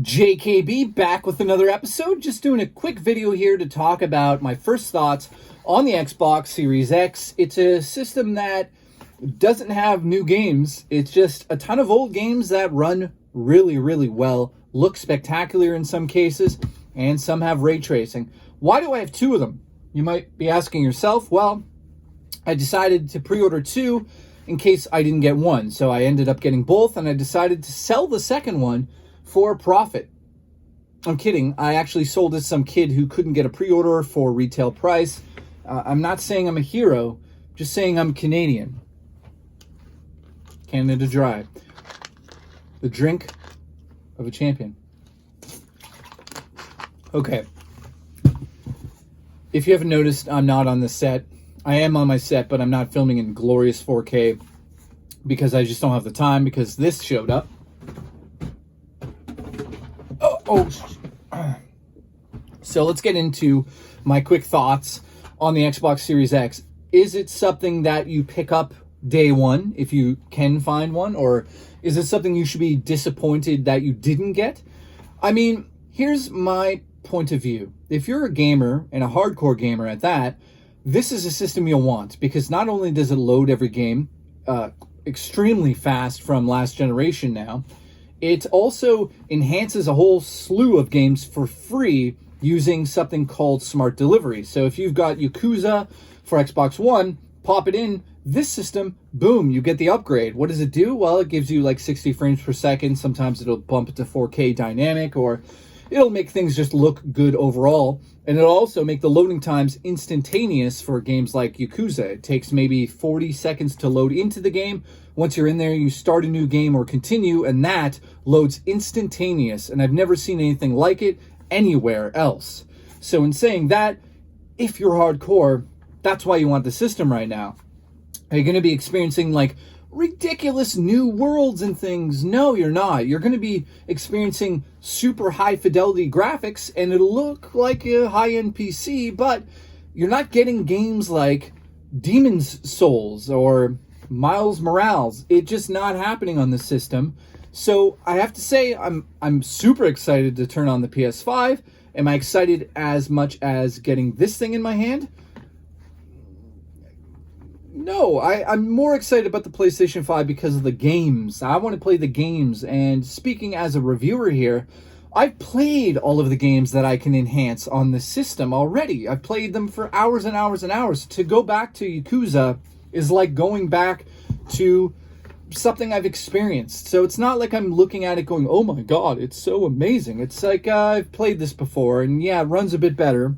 JKB back with another episode. Just doing a quick video here to talk about my first thoughts on the Xbox Series X. It's a system that doesn't have new games. It's just a ton of old games that run really, really well, look spectacular in some cases, and some have ray tracing. Why do I have two of them? You might be asking yourself. Well, I decided to pre-order two in case I didn't get one. So I ended up getting both, and I decided to sell the second one for a profit. I'm kidding. I actually sold it to some kid who couldn't get a pre-order for retail price. I'm not saying I'm a hero, just saying I'm Canadian. Canada Dry. The drink of a champion. Okay. If you haven't noticed, I'm not on the set. I am on my set, but I'm not filming in glorious 4K because I just don't have the time, because this showed up. So let's get into my quick thoughts on the Xbox Series X. Is it something that you pick up day one if you can find one, or is it something you should be disappointed that you didn't get? I mean, here's my point of view. If you're a gamer, and a hardcore gamer at that, this is a system you'll want, because not only does it load every game extremely fast from last generation now, it also enhances a whole slew of games for free using something called Smart Delivery. So if you've got Yakuza for Xbox One, pop it in this system, boom, you get the upgrade. What does it do? Well, it gives you like 60 frames per second. Sometimes it'll bump it to 4K dynamic, or it'll make things just look good overall. And it'll also make the loading times instantaneous for games like Yakuza. It takes maybe 40 seconds to load into the game. Once you're in there, you start a new game or continue, and that loads instantaneous. And I've never seen anything like it anywhere else. So in saying that, if you're hardcore, that's why you want the system right now. Are you going to be experiencing like ridiculous new worlds and things? No, you're not. You're going to be experiencing super high fidelity graphics, and it'll look like a high-end PC, but you're not getting games like Demon's Souls or Miles Morales. It's just not happening on this system. So I have to say, I'm super excited to turn on the PS5. Am I excited as much as getting this thing in my hand? No, I'm more excited about the PlayStation 5 because of the games. I want to play the games, and speaking as a reviewer here, I've played all of the games that I can enhance on this system already. I've played them for hours and hours and hours. To go back to Yakuza is like going back to something I've experienced. So it's not like I'm looking at it going, oh my god, it's so amazing. It's like, I've played this before, and yeah, it runs a bit better.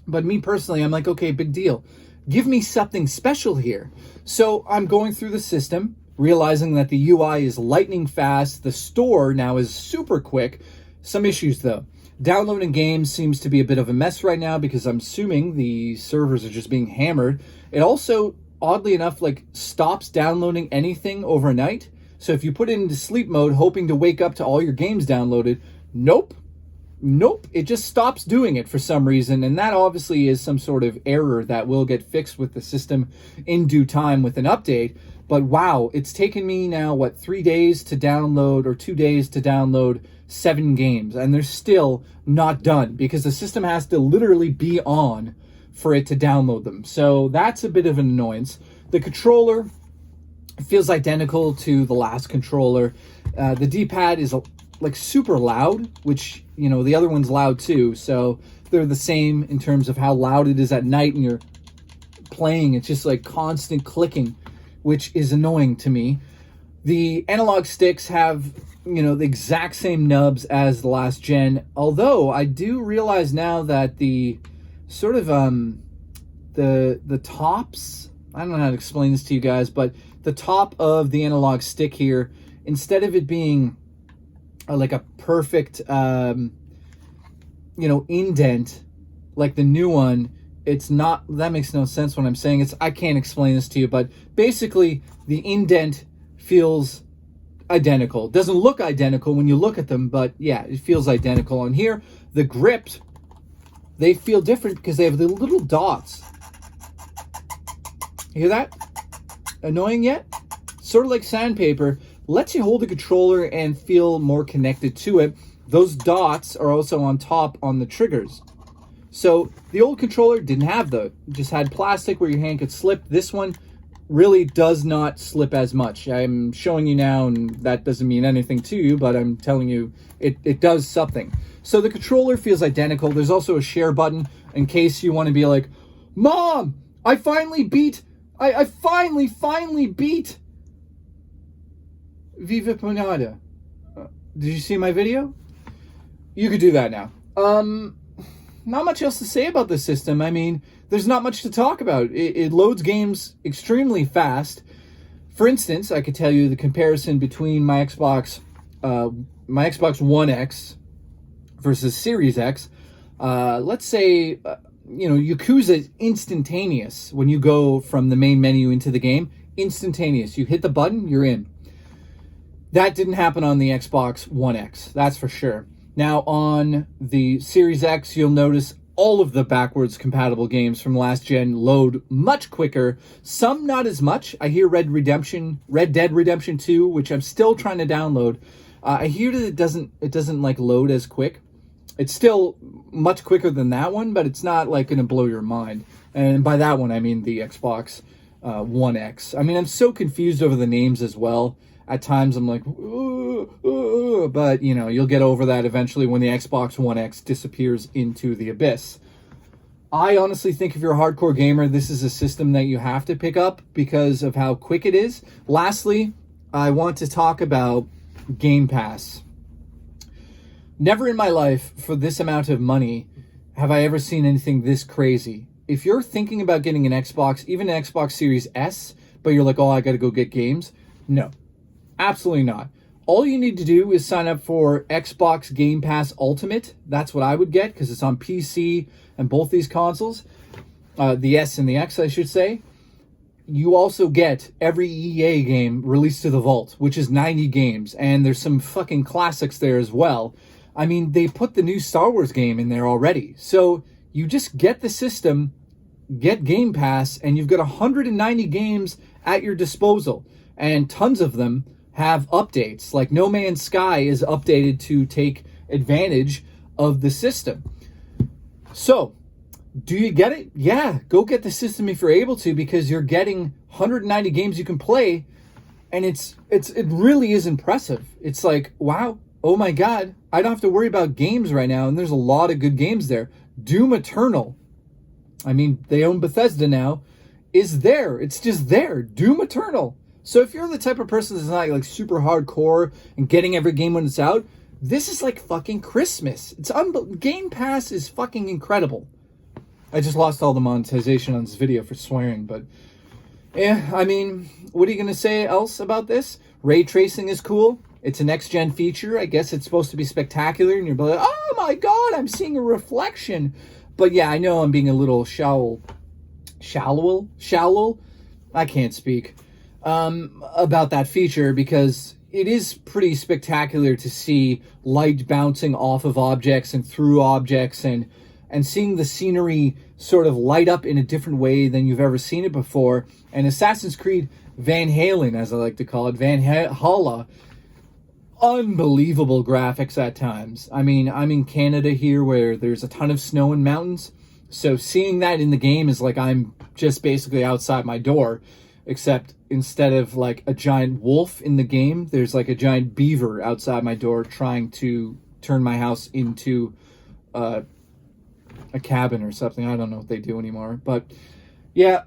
But me personally, I'm like, okay, big deal. Give me something special here. So I'm going through the system, realizing that the UI is lightning fast. The store now is super quick. Some issues though. Downloading games seems to be a bit of a mess right now, because I'm assuming the servers are just being hammered. It also, oddly enough, like stops downloading anything overnight. So if you put it into sleep mode, hoping to wake up to all your games downloaded, nope, it just stops doing it for some reason. And that obviously is some sort of error that will get fixed with the system in due time with an update. But wow, it's taken me now, 3 days to download, or 2 days to download 7 games, and they're still not done, because the system has to literally be on for it to download them. So that's a bit of an annoyance. The controller feels identical to the last controller. The D-pad is like super loud, which, you know, the other one's loud too. So they're the same in terms of how loud it is at night and you're playing. It's just like constant clicking, which is annoying to me. The analog sticks have, you know, the exact same nubs as the last gen. Although I do realize now that the sort of the tops, I don't know how to explain this to you guys, but the top of the analog stick here, instead of it being like a perfect you know, indent like the new one, it's not. That makes no sense when I'm saying it's. I can't explain this to you, but basically the indent feels identical. It doesn't look identical when you look at them, but yeah, it feels identical. On here, the grips, they feel different because they have the little dots. You hear that? Annoying yet? Sort of like sandpaper. Lets you hold the controller and feel more connected to it. those dots are also on top on the triggers. So the old controller didn't have those, just had plastic where your hand could slip. This one really does not slip as much. I'm showing you now, and that doesn't mean anything to you, but I'm telling you it does something. So the controller feels identical. There's also a share button in case you want to be like, Mom, I finally beat Viva Pinata. Did you see my video? You could do that now. Not much else to say about this system. I mean, there's not much to talk about. It loads games extremely fast. For instance, I could tell you the comparison between my Xbox One X versus Series X. Let's say, Yakuza is instantaneous when you go from the main menu into the game. Instantaneous. You hit the button, you're in. That didn't happen on the Xbox One X, that's for sure. Now, on the Series X, you'll notice all of the backwards compatible games from last gen load much quicker. Some not as much. I hear Red Dead Redemption 2, which I'm still trying to download. I hear that it doesn't like load as quick. It's still much quicker than that one, but it's not like going to blow your mind. And by that one, I mean the Xbox One X. I mean, I'm so confused over the names as well. At times I'm like, but you'll get over that eventually when the Xbox One X disappears into the abyss. I honestly think if you're a hardcore gamer, this is a system that you have to pick up because of how quick it is. Lastly, I want to talk about Game Pass. Never in my life, for this amount of money, have I ever seen anything this crazy. If you're thinking about getting an Xbox, even an Xbox Series S, but you're like, oh, I got to go get games, no. Absolutely not. All you need to do is sign up for Xbox Game Pass Ultimate. That's what I would get because it's on PC and both these consoles. The S and the X, I should say. You also get every EA game released to the vault, which is 90 games. And there's some fucking classics there as well. I mean, they put the new Star Wars game in there already. So you just get the system, get Game Pass, and you've got 190 games at your disposal. And tons of them have updates. Like No Man's Sky is updated to take advantage of the system. So, do you get it? Yeah, go get the system if you're able to, because you're getting 190 games you can play, and it really is impressive. It's like, wow, oh my god, I don't have to worry about games right now, and there's a lot of good games there. Doom Eternal, I mean, they own Bethesda now, is there. It's just there. Doom Eternal. So if you're the type of person that's not like super hardcore and getting every game when it's out, this is like fucking Christmas. Game Pass is fucking incredible. I just lost all the monetization on this video for swearing, but yeah, I mean, what are you going to say else about this? Ray tracing is cool. It's a next-gen feature. I guess it's supposed to be spectacular, and you're like, oh my god, I'm seeing a reflection. But yeah, I know I'm being a little shallow. I can't speak. About that feature, because it is pretty spectacular to see light bouncing off of objects and through objects, and seeing the scenery sort of light up in a different way than you've ever seen it before. And Assassin's Creed Van Halen, as I like to call it, Valhalla, unbelievable graphics at times. I mean, I'm in Canada here where there's a ton of snow and mountains, so seeing that in the game is like I'm just basically outside my door. Except instead of like a giant wolf in the game, there's like a giant beaver outside my door trying to turn my house into a cabin or something. I don't know what they do anymore. But yeah,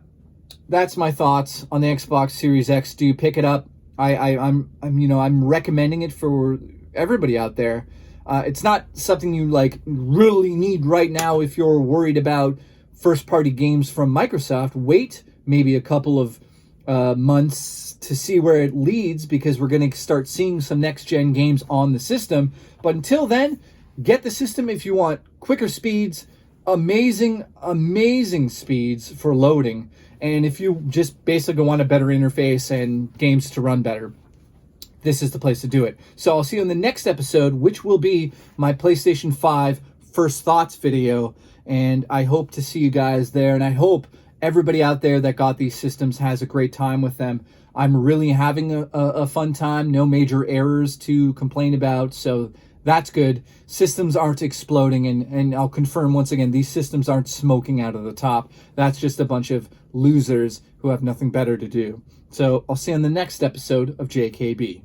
that's my thoughts on the Xbox Series X. Do you pick it up? I'm recommending it for everybody out there. It's not something you like really need right now if you're worried about first-party games from Microsoft. Wait maybe a couple of months to see where it leads, because we're going to start seeing some next-gen games on the system. But until then, get the system if you want quicker speeds, amazing speeds for loading, and if you just basically want a better interface and games to run better, this is the place to do it. So I'll see you in the next episode, which will be my PlayStation 5 First Thoughts video, and I hope to see you guys there, and I hope everybody out there that got these systems has a great time with them. I'm really having a fun time. No major errors to complain about. So That's good. Systems aren't exploding, and I'll confirm once again, these systems aren't smoking out of the top. That's just a bunch of losers who have nothing better to do. So I'll see you on the next episode of JKB.